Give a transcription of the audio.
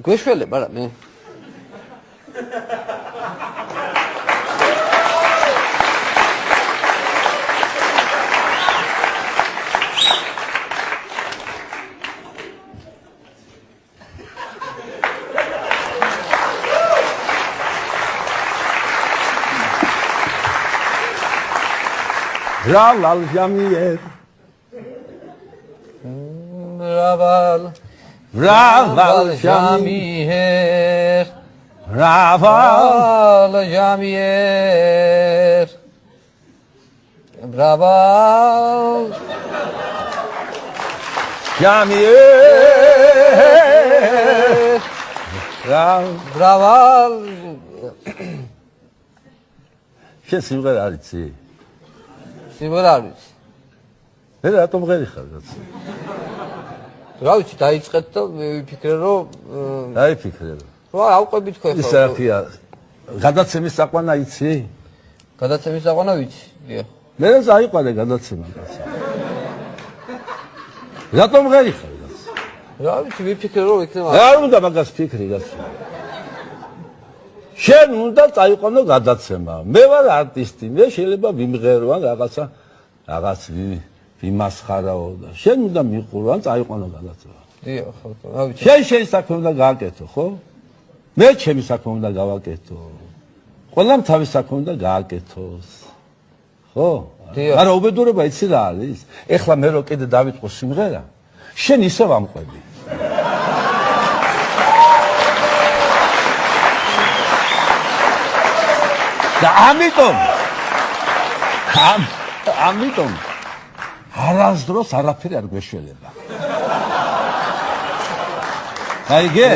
გვეშველება რა მე Raval Jamier. Raval Jamier. Raval Jamier. Raval Jamier. Raval. Kes simღერა არის იცი? სიმღერა არის. მე რატომ ღერი ხარ რაც? რა ვიცი, დაიწყეთ და მე ვიფიქრე რომ დაიფიქრე რომ. რა ავყვებით ხო ეს რა გადაცემის საყვანა იცი? გადაცემის საყვანა ვიცი. დიახ. მე რა წაიყვანე გადაცემა კაცო. რატომ ღერი ხარ რაც? რა ვიცი, ვიფიქრე რომ იქნება. არ უნდა მაგას ფიქრი კაცო. შენ უნდა წაიყვანო გადაცემა. მე ვარ არტისტი, მე შეიძლება ვიმღერო ან რაღაც ვიმასხარაო და შენ უნდა მიყურო ან წაიყვანო გადაცემა. დიახ, ხო, რა ვიცი. შენ საქმე უნდა გააკეთო, ხო? მე ჩემი საქმე უნდა გავაკეთო. ყველამ თავის საქმე უნდა გააკეთოს. ხო? არა, უბედურება იცი რა არის? ეხლა მე რო კიდე დავიწყო სიმღერა, შენ ისევ ამყვები. და ამიტომ არასდროს არაფერი არ გვეშველება. აიგე?